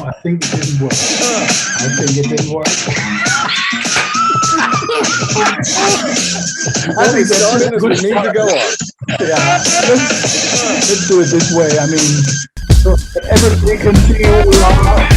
I think it didn't work. I think it didn't work. I think starting as we need to go on. Yeah, let's do it this way. I mean, so everybody can see who we are.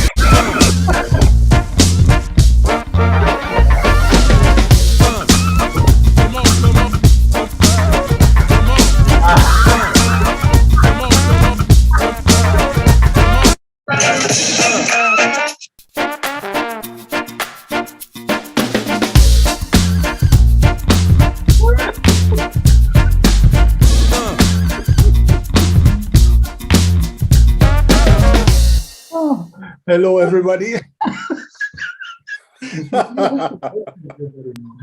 Hello, everybody. I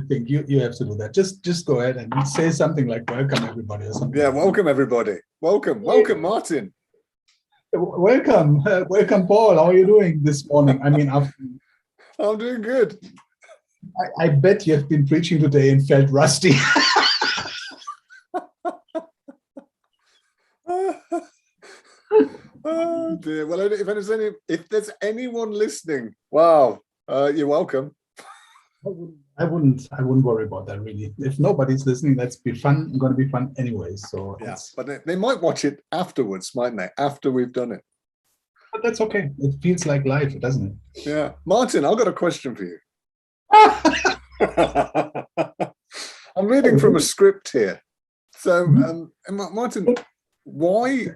think you have to do that. Just go ahead and say something like "Welcome, everybody" or something. Yeah, welcome everybody. Welcome, Martin. Welcome, welcome, Paul. How are you doing this morning? I mean, I'm doing good. I bet you have been preaching today and felt rusty. Oh dear. Well, if there's anyone listening, wow, you're welcome. I wouldn't worry about that really. If nobody's listening, that's going to be fun anyway. So yeah, but they might watch it afterwards, mightn't they? After we've done it. But that's okay. It feels like life, doesn't it? Yeah, Martin, I've got a question for you. I'm reading from a script here. So, Martin, why?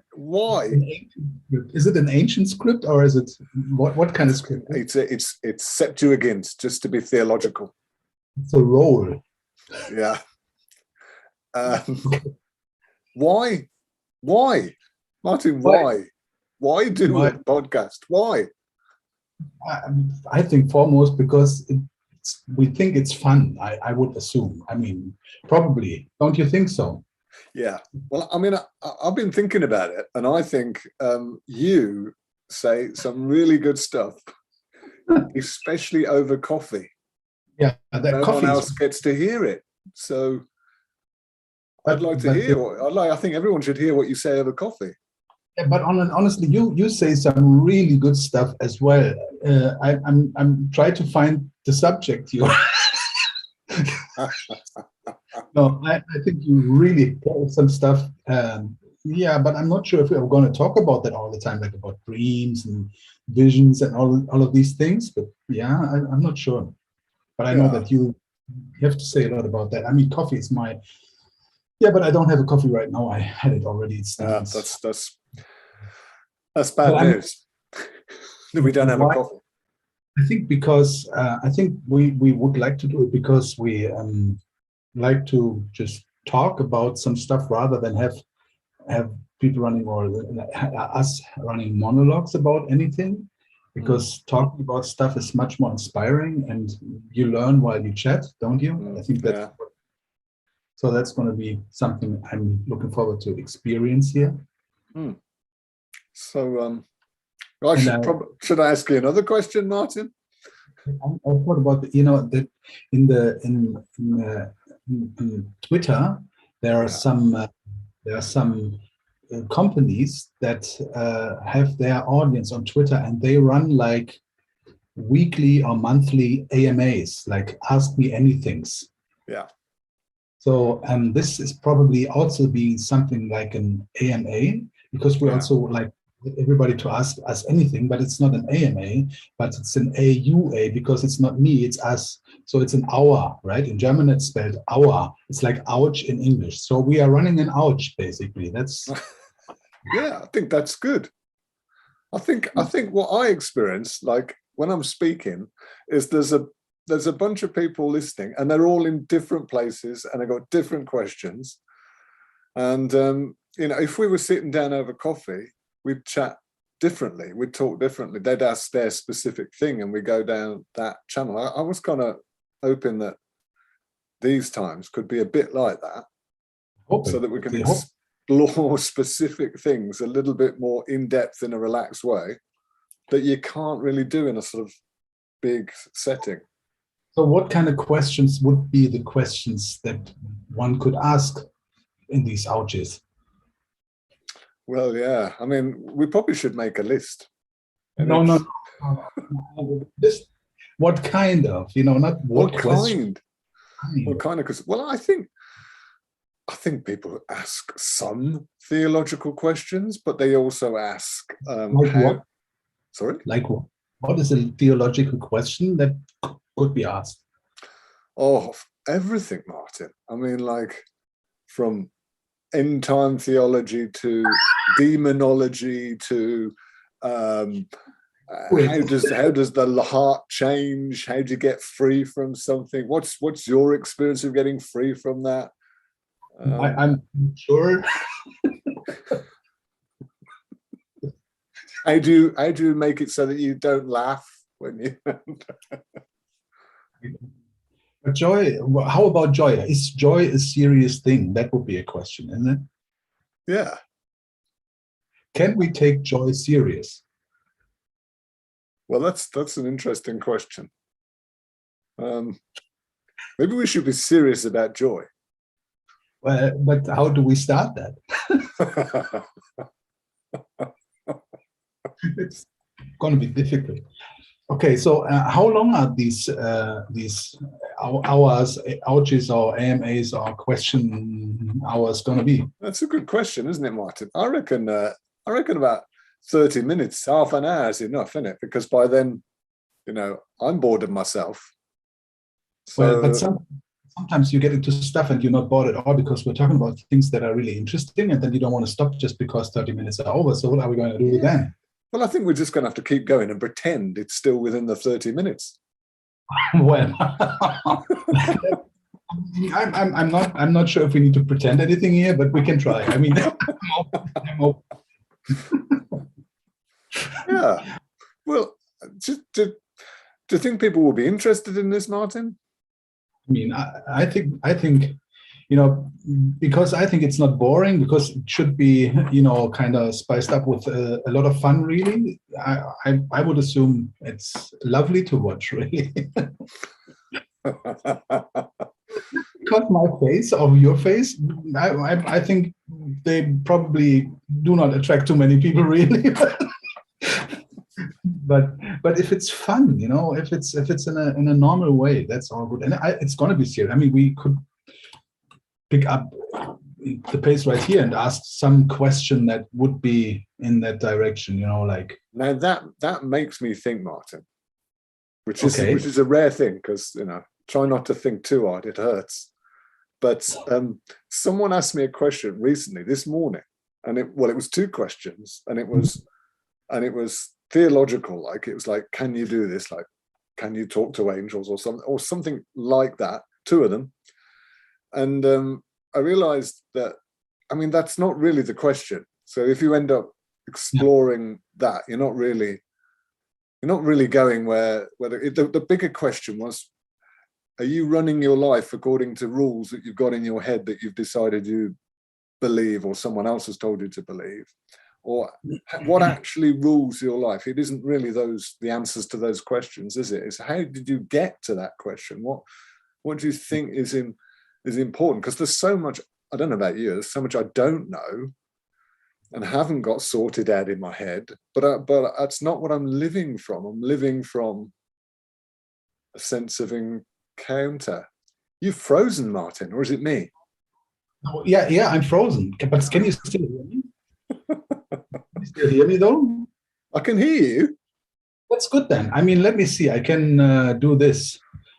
Is it an ancient script or is it what kind of script? It's Septuagint, just to be theological. It's a roll. Yeah. Why, Martin? Why do a podcast? Why? I think foremost because we think it's fun. I would assume. I mean, probably. Don't you think so? Yeah. Well, I mean, I've been thinking about it, and I think you say some really good stuff, especially over coffee. Yeah, that no one else gets to hear it. So I'd like to hear. I think everyone should hear what you say over coffee. Yeah, but honestly, you say some really good stuff as well. I'm trying to find the subject here. No, I think you really tell some stuff. Yeah, but I'm not sure if we're going to talk about that all the time, like about dreams and visions and all of these things. But yeah, I'm not sure. But I know that you have to say a lot about that. I mean, coffee is yeah, but I don't have a coffee right now. I had it already. That's bad news. We don't have a coffee. I think because I think we would like to do it because we like to just talk about some stuff rather than have people running or us running monologues about anything. Because talking about stuff is much more inspiring, and you learn while you chat, don't you? I think that's so. That's going to be something I'm looking forward to experience here. So, should I ask you another question, Martin? I thought about that in Twitter there are some companies that have their audience on Twitter, and they run like weekly or monthly AMAs, like Ask Me Anythings. Yeah. So this is probably also being something like an AMA, because we also like everybody to ask us anything, but it's not an AMA, but it's an AUA, because it's not me, it's us. So it's an hour, right? In German, it's spelled hour. It's like ouch in English. So we are running an ouch, basically. That's yeah, I think that's good. I think what I experience, like when I'm speaking, is there's a bunch of people listening, and they're all in different places, and they've got different questions. And if we were sitting down over coffee, we'd chat differently, we'd talk differently. They'd ask their specific thing, and we go down that channel. I was kind of hoping that these times could be a bit like that, so that we can explore specific things a little bit more in depth in a relaxed way that you can't really do in a sort of big setting. So what kind of questions would be the questions that one could ask in these ouches? Well, yeah, I mean, we probably should make a list. No. This, what kind of, not what What question. kind? What kind of? Because well, I think people ask some theological questions, but they also ask Like how. what? Sorry. Like what? What is a theological question that could be asked? Oh, everything, Martin. I mean, like from end time theology to demonology to Wait. how does the heart change? How do you get free from something? What's your experience of getting free from that? I'm sure. How do you make it so that you don't laugh when you? But joy, how about joy? Is joy a serious thing? That would be a question, isn't it? Yeah. Can we take joy serious? Well, that's an interesting question. Maybe we should be serious about joy. Well, but how do we start that? It's going to be difficult. Okay, so how long are these hours, ouches, or AMAs, or question hours going to be? That's a good question, isn't it, Martin? I reckon about 30 minutes, half an hour is enough, isn't it? Because by then, I'm bored of myself. So, Well, but sometimes you get into stuff and you're not bored at all because we're talking about things that are really interesting, and then you don't want to stop just because 30 minutes are over. So what are we going to do then? Well, I think we're just going to have to keep going and pretend it's still within the 30 minutes. Well, I'm not sure if we need to pretend anything here, but we can try. I mean, I'm open. Yeah. Well, do you think people will be interested in this, Martin? I mean, I think, because I think it's not boring, because it should be, kind of spiced up with a lot of fun, really. I would assume it's lovely to watch, really. Because my face or your face, I think they probably do not attract too many people, really. But if it's fun, if it's in a normal way, that's all good. And it's going to be serious. I mean, we could pick up the pace right here and ask some question that would be in that direction, like. Now that makes me think, Martin, which Okay. is a rare thing, because try not to think too hard, it hurts. But someone asked me a question recently this morning, and it was two questions, and it was theological, like it was like, can you do this? Like, can you talk to angels or something like that? Two of them. And I realized that, I mean, that's not really the question. So if you end up exploring that, you're not really going where the bigger question was, are you running your life according to rules that you've got in your head that you've decided you believe, or someone else has told you to believe? Or what actually rules your life? It isn't really the answers to those questions, is it? It's how did you get to that question? What do you think is important? Because there's so much, I don't know about you, there's so much I don't know and haven't got sorted out in my head, but that's not what I'm living from. I'm living from a sense of encounter. You've frozen, Martin, or is it me? Oh, yeah, I'm frozen. But can you still hear me? Can you still hear me though? I can hear you. That's good then. I mean, let me see. I can do this.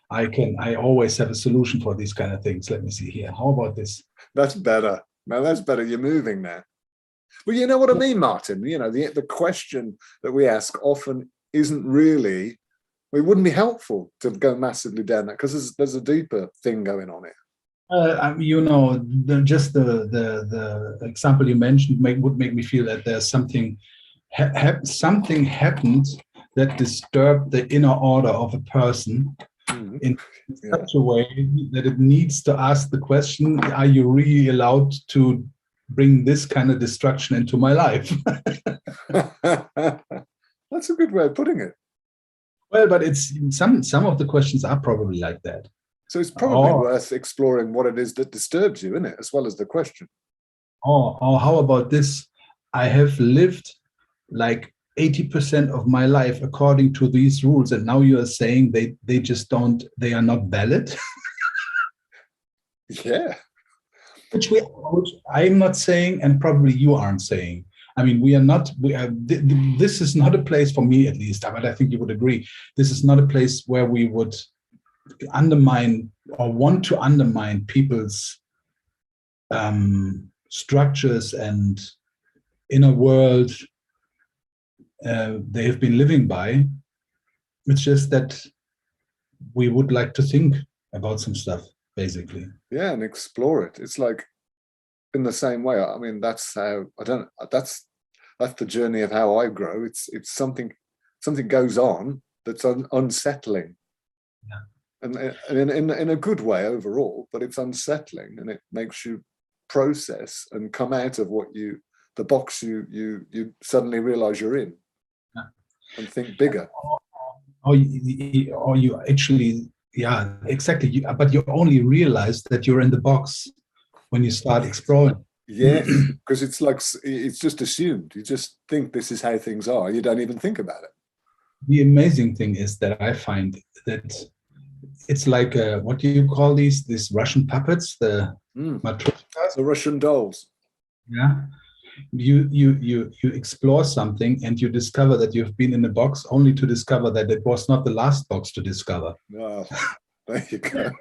I always have a solution for these kind of things. Let me see here. How about this? That's better. No, that's better. You're moving now. But you know what I mean, Martin? The question that we ask often isn't really, it wouldn't be helpful to go massively down that, because there's a deeper thing going on here. Just the example you mentioned would make me feel that there's something something happened that disturbed the inner order of a person in such a way that it needs to ask the question: are you really allowed to bring this kind of destruction into my life? That's a good way of putting it. Well, but it's some of the questions are probably like that. So it's probably worth exploring what it is that disturbs you, isn't it, as well as the question. Or how about this? I have lived like 80% of my life according to these rules, and now you are saying they just don't, they are not valid. Yeah. Which I'm not saying, and probably you aren't saying. I mean, we are not. This is not a place for me, at least. But I think you would agree. This is not a place where we would undermine or want to undermine people's structures and inner world they have been living by. It's just that we would like to think about some stuff, basically. Yeah, and explore it. It's like in the same way. I mean, that's how that's the journey of how I grow. It's something goes on that's unsettling. Yeah. And in a good way overall, but it's unsettling, and it makes you process and come out of the box you suddenly realize you're in, Yeah. and think bigger. Or you actually, yeah, exactly. But you only realize that you're in the box when you start exploring. Yes, because it's just assumed. You just think this is how things are. You don't even think about it. The amazing thing is that I find that it's like what do you call these Russian puppets, the matryoshkas? The Russian dolls. Yeah, you explore something and you discover that you've been in a box, only to discover that it was not the last box to discover. Oh, there you go.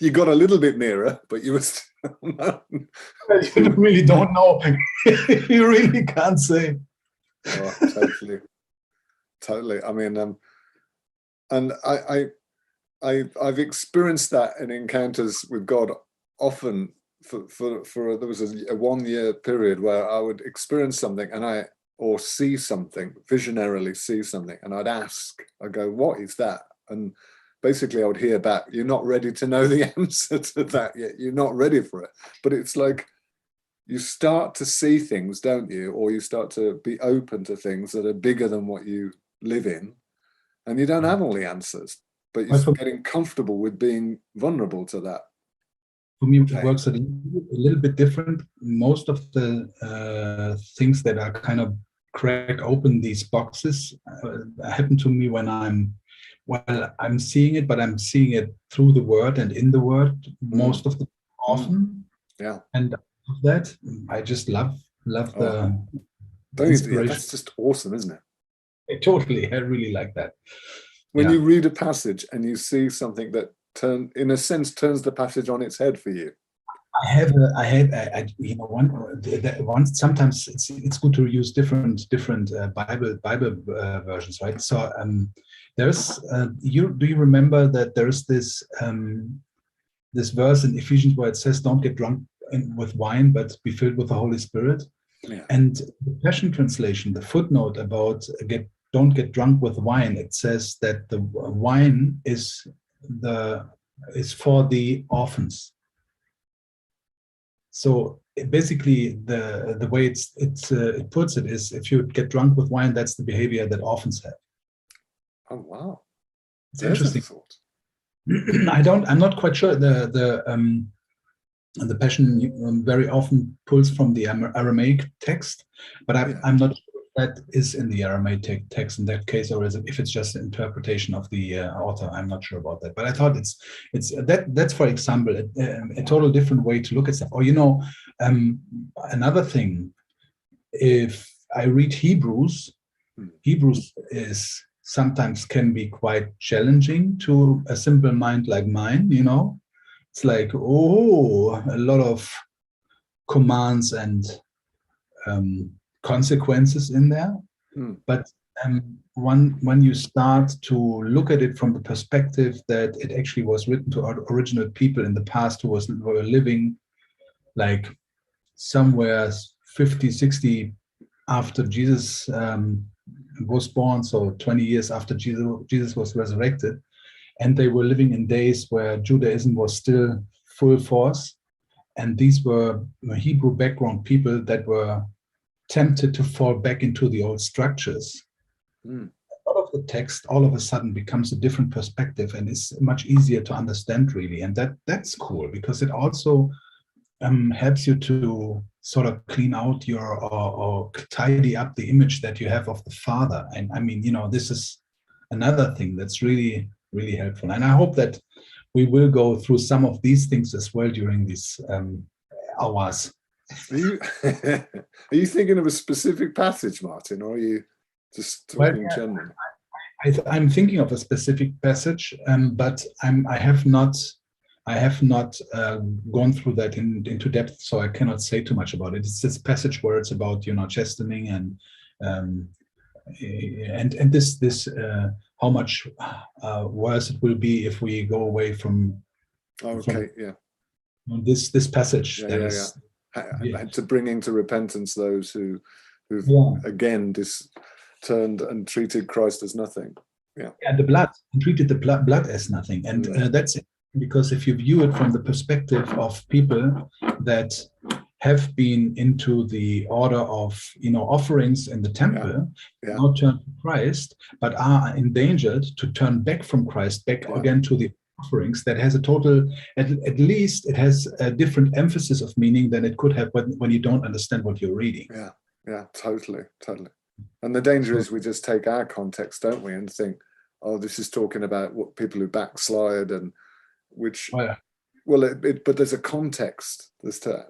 You got a little bit nearer, but you were still not. You really don't know. You really can't say. Oh, totally. I mean, and I've experienced that in encounters with God often. For there was a 1 year period where I would experience something or see something, visionarily see something, and I'd go, what is that? And basically I would hear back, you're not ready to know the answer to that yet. You're not ready for it. But it's like you start to see things, don't you? Or you start to be open to things that are bigger than what you live in. And you don't have all the answers, but you're getting comfortable with being vulnerable to that. For me, it works a little bit different. Most of the things that are kind of crack open these boxes happen to me when I'm seeing it, but I'm seeing it through the word and in the word most of the often. Yeah. And that I just love the inspiration. Yeah, that's just awesome, isn't it? Totally, I really like that. When you read a passage and you see something that turns the passage on its head for you. Sometimes it's good to use different Bible versions, right? So there's do you remember that there's this verse in Ephesians where it says, "Don't get drunk with wine, but be filled with the Holy Spirit." Yeah. And the Passion Translation, the footnote about don't get drunk with wine, it says that the wine is for the orphans. So basically, the way it puts it is, if you get drunk with wine, that's the behavior that orphans have. Oh wow, it's interesting. I'm not quite sure. The Passion very often pulls from the Aramaic text, but I'm not sure if that is in the Aramaic text in that case, or if it's just an interpretation of the author. I'm not sure about that. But I thought that's for example a total different way to look at stuff. Or another thing, if I read Hebrews is sometimes can be quite challenging to a simple mind like mine. It's like, a lot of commands and consequences in there. But when you start to look at it from the perspective that it actually was written to original people in the past who were living like somewhere 50, 60 after Jesus was born, so 20 years after Jesus was resurrected, and they were living in days where Judaism was still full force, and these were Hebrew background people that were tempted to fall back into the old structures. A lot of the text all of a sudden becomes a different perspective and is much easier to understand, really, and that's cool, because it also helps you to sort of clean out your or tidy up the image that you have of the Father. And I mean, this is another thing that's really, really helpful. And I hope that we will go through some of these things as well during these hours. Are you, are you thinking of a specific passage, Martin, or are you just talking generally? I'm thinking of a specific passage, but I have not gone through that into depth, so I cannot say too much about it. It's this passage where it's about chastening and this how much worse it will be if we go away from. Okay, This passage to bring into repentance those who've again turned and treated Christ as nothing. The blood, and treated the blood as nothing, and that's it. Because if you view it from the perspective of people that have been into the order of offerings in the temple, not turn to Christ, but are endangered to turn back from Christ, back again to the offerings, that has a total, at least it has a different emphasis of meaning than it could have when you don't understand what you're reading. Totally. And the danger is we just take our context, don't we, and think, oh, this is talking about what people who backslide, and which but there's a context as to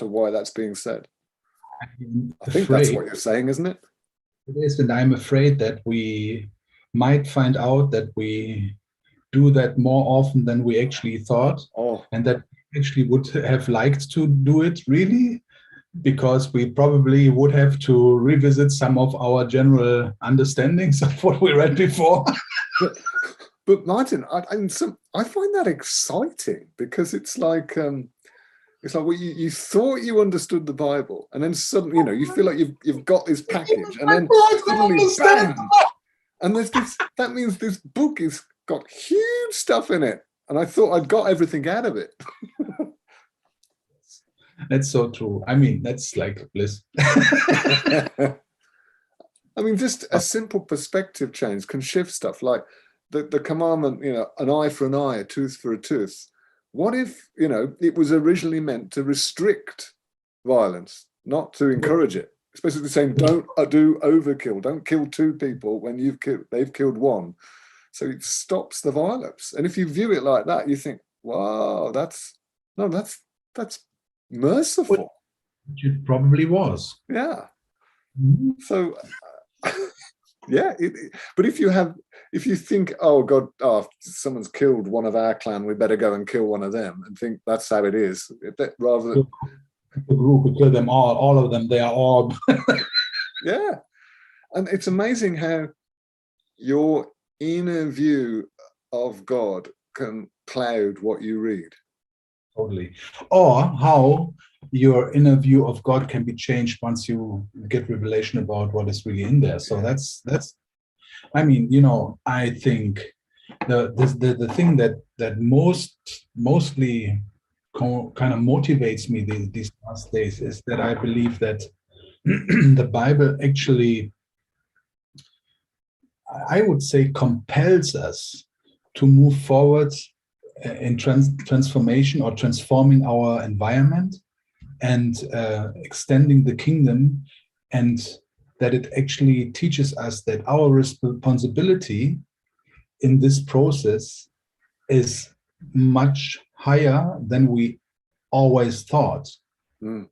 why that's being said. I think that's what you're saying, isn't it? It is, and I'm afraid that we might find out that we do that more often than we actually thought, and that we actually would have liked to do it, really, because we probably would have to revisit some of our general understandings of what we read before. But Martin, I find that exciting, because it's like you thought you understood the Bible, and then suddenly you feel like you've got this package, and then suddenly bam, and there's this. That means this book is got huge stuff in it, and I thought I'd got everything out of it. That's so true. I mean, that's like bliss. I mean, just a simple perspective change can shift stuff. Like the commandment, an eye for an eye, a tooth for a tooth. What if, it was originally meant to restrict violence, not to encourage it? It's basically saying, don't do overkill. Don't kill two people when they've killed one. So it stops the violence. And if you view it like that, you think, wow, that's merciful. It probably was. Yeah. So, but if you think, oh God, someone's killed one of our clan, we better go and kill one of them, and think that's how it is, rather than the group would kill them all of them, they are all. Yeah. And it's amazing how your inner view of God can cloud what you read. Totally. Or how your inner view of God can be changed once you get revelation about what is really in there. So that's I mean, I think the thing that mostly kind of motivates me these last days is that I believe that the Bible actually, I would say, compels us to move forward in transformation or transforming our environment and extending the kingdom, and that it actually teaches us that our responsibility in this process is much higher than we always thought. And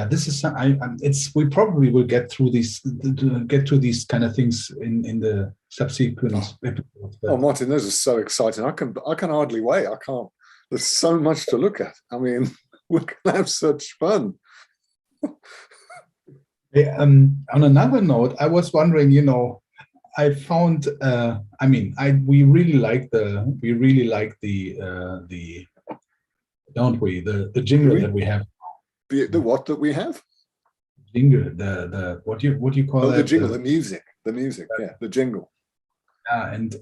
this is we probably will get to these kind of things in the subsequent episodes. Martin, those are so exciting. I can hardly wait. There's so much to look at. I mean, we're gonna have such fun. On another note, I was wondering, I found we really like the don't we, the jingle that we have. The what that we have? Jingle, the what do you call that? The jingle, the music, the jingle. Yeah, and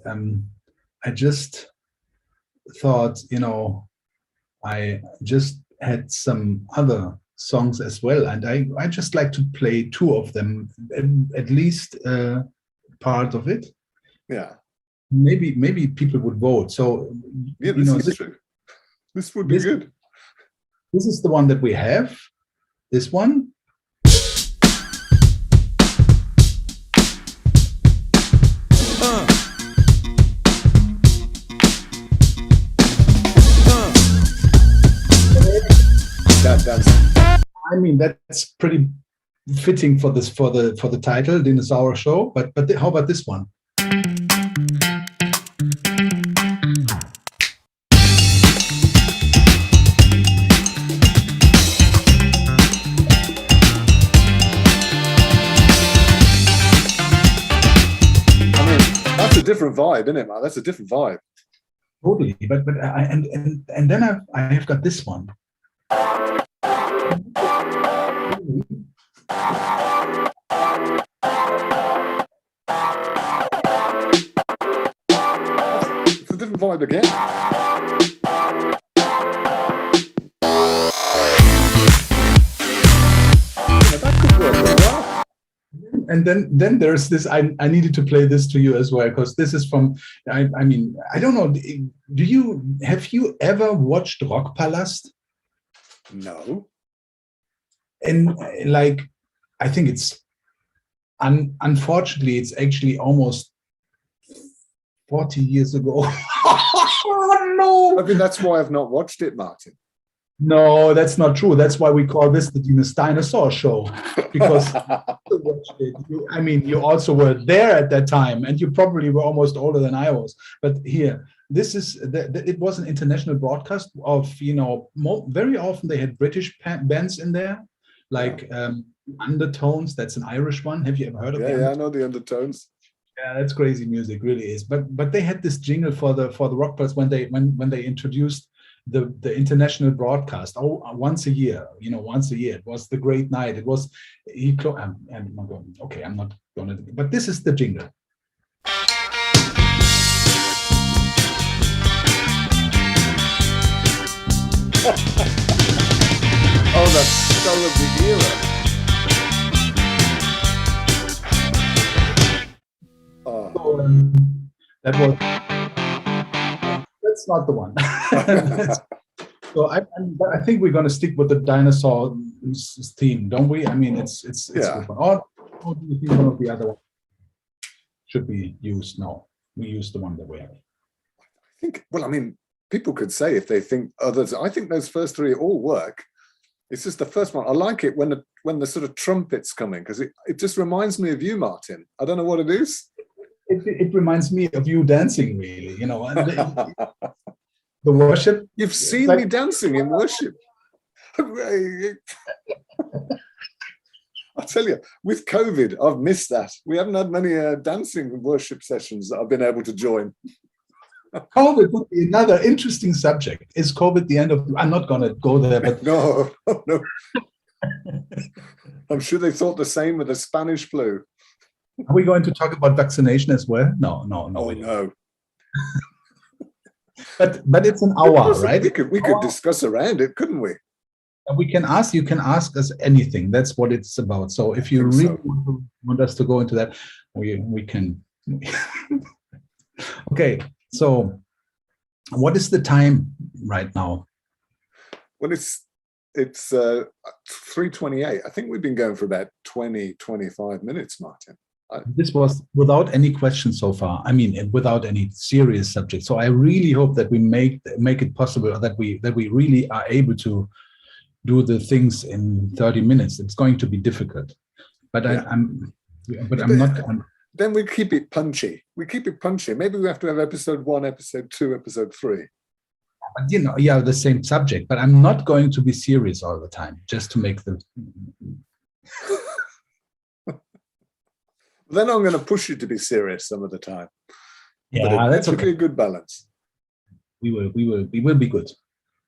I just thought, I just had some other songs as well, and I just like to play two of them, at least part of it. Yeah. Maybe people would vote. So this is true. This would be good. This is the one that we have. This one. I mean, that's pretty fitting for this for the title, Dinosaur Show. But how about this one? That's a different vibe, isn't it, man? That's a different vibe. Totally. But and then I have got this one. It's a different vibe again. Yeah, that could work as well. And then there's this. I needed to play this to you as well because this is from. I mean, I don't know. Have you ever watched Rock Palast? No. And like, I think it's unfortunately it's actually almost 40 years ago. Oh no! I mean, that's why I've not watched it, Martin. No, that's not true. That's why we call this the Dinosaur Show, because you watched it. I mean, you also were there at that time, and you probably were almost older than I was. But here, this is it was an international broadcast of, very often they had British bands in there, like Undertones. That's an Irish one. Have you ever heard of them? Yeah, I know the Undertones. Yeah, that's crazy music, really is. But they had this jingle for the Rock Palast when they introduced the international broadcast. Once a year, it was the great night. It was okay, I'm not going to, but this is the jingle. Oh, that's so of the era. Oh. So, that's not the one. So I think we're going to stick with the dinosaur theme, don't we? I mean, it's Yeah. good one. Or do you think one of the other ones should be used? No, we use the one that we have. I think. Well, I mean, people could say if they think others. I think those first three all work. It's just the first one. I like it when the sort of trumpets coming, because it just reminds me of you, Martin. I don't know what it is. It reminds me of you dancing, really. The worship. You've seen me dancing in worship. I tell you, with COVID, I've missed that. We haven't had many dancing worship sessions that I've been able to join. COVID would be another interesting subject. Is COVID the end of? I'm not going to go there, but no. I'm sure they thought the same with the Spanish flu. Are we going to talk about vaccination as well? No. Oh, no. But it's an hour, right? We could discuss around it, couldn't we? We can ask. You can ask us anything. That's what it's about. So if you really want us to go into that, we can. Okay. So, what is the time right now? Well, it's 3:28. I think we've been going for about 25 minutes, Martin. This was without any questions so far. I mean, without any serious subject. So I really hope that we make it possible that we really are able to do the things in 30 minutes. It's going to be difficult, but I'm not. Then we keep it punchy. Maybe we have to have episode 1, episode 2, episode 3. But the same subject. But I'm not going to be serious all the time, just to make the. Then I'm going to push you to be serious some of the time. Yeah, that's okay. Be a good balance. We will be good.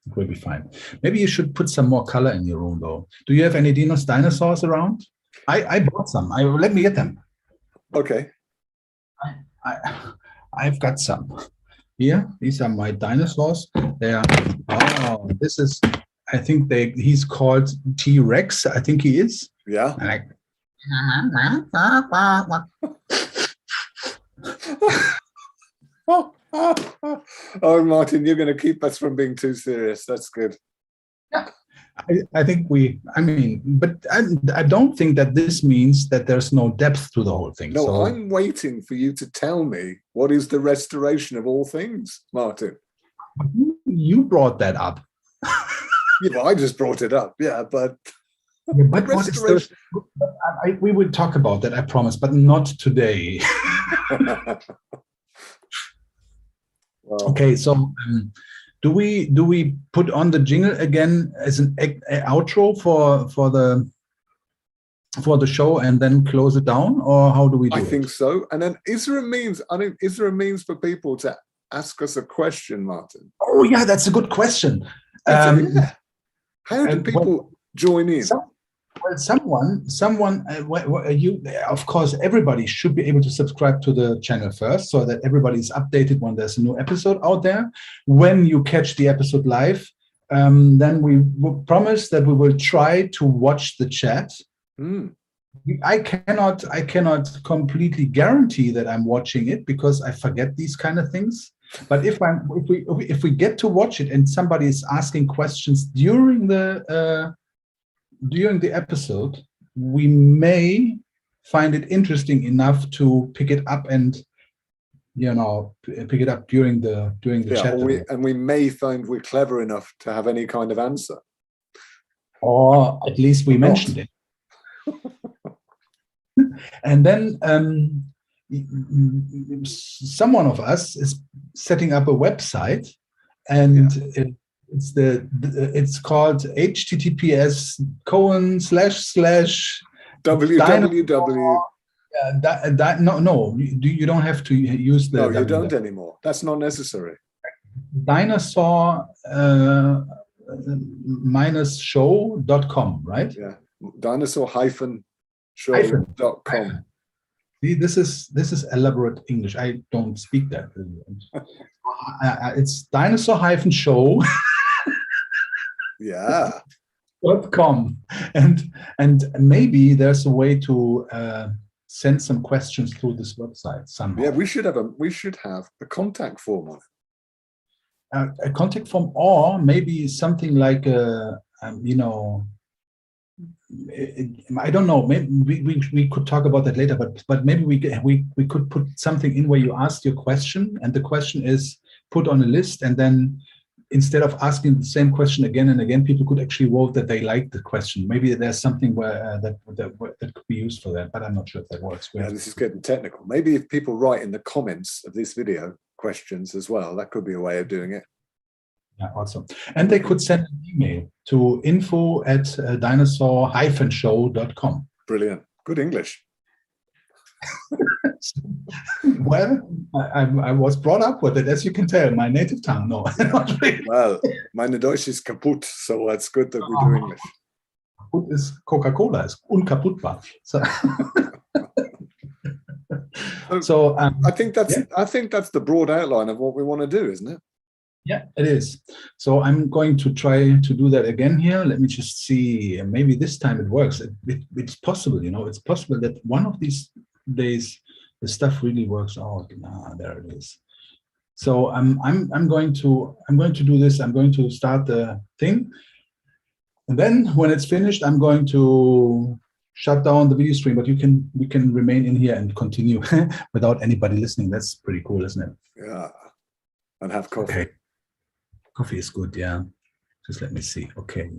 It will be fine. Maybe you should put some more color in your room, though. Do you have any dinosaurs around? I bought some. Let me get them. Okay. I've got some. Here, these are my dinosaurs. They are. Oh, this is. I think he's called T-Rex. I think he is. Yeah. Oh, Martin, you're going to keep us from being too serious. That's good. Yeah. I think but I don't think that this means that there's no depth to the whole thing. No, So I'm waiting for you to tell me what is the restoration of all things, Martin. you brought that up. Yeah, well, I just brought it up. Yeah, but Yeah, but what is the, restoration. we will talk about that, I promise, but not today. Well, Okay, so do we put on the jingle again as an outro for the show and then close it down, or how do we do I it? think so. And then is there a means? Is there a means for people to ask us a question, Martin? Oh yeah, that's a good question. Yeah. How do people Well, join in? someone, you, of course, everybody should be able to subscribe to the channel first, so that everybody is updated when there's a new episode out there. When you catch the episode live, then we will promise that we will try to watch the chat. Mm. I cannot completely guarantee that I'm watching it because I forget these kind of things. But if we get to watch it and somebody is asking questions during the episode, we may find it interesting enough to pick it up and pick it up during the chat. And we may find we're clever enough to have any kind of answer, or at least we mentioned it. And then someone of us is setting up a website, and it's called https:// www. No, you don't have to use the. No, you don't anymore. That's not necessary. Dinosaur -show.com, right? Yeah, dinosaur-show.com. See, this is elaborate English. I don't speak that. It's dinosaur-show. Yeah. .com, and maybe there's a way to send some questions through this website somehow. Yeah, we should have a contact form on it. A contact form, or maybe something like I don't know. Maybe we could talk about that later. But maybe we could put something in where you ask your question, and the question is put on a list, and then instead of asking the same question again and again, people could actually vote that they like the question. Maybe there's something where that could be used for that, but I'm not sure if that works. Yeah, this is getting technical. Maybe if people write in the comments of this video questions as well, that could be a way of doing it. Yeah, awesome. And they could send an email to info@dinosaur-show.com. Brilliant. Good English. Well, I was brought up with it, as you can tell, my native tongue. No, not really. Well, meine Deutsch ist kaputt, so it's good that we do English. Kaputt ist Coca-Cola, ist unkaputtbar. So I think that's the broad outline of what we want to do, isn't it? Yeah, it is. So I'm going to try to do that again here. Let me just see. Maybe this time it works. It's possible, it's possible that one of these days the stuff really works out. There it is. So I'm going to do this. I'm going to start the thing, and then when it's finished, I'm going to shut down the video stream. But we can remain in here and continue without anybody listening. That's pretty cool, isn't it? Yeah, and have coffee. Okay. Coffee is good. Yeah. Just let me see. Okay.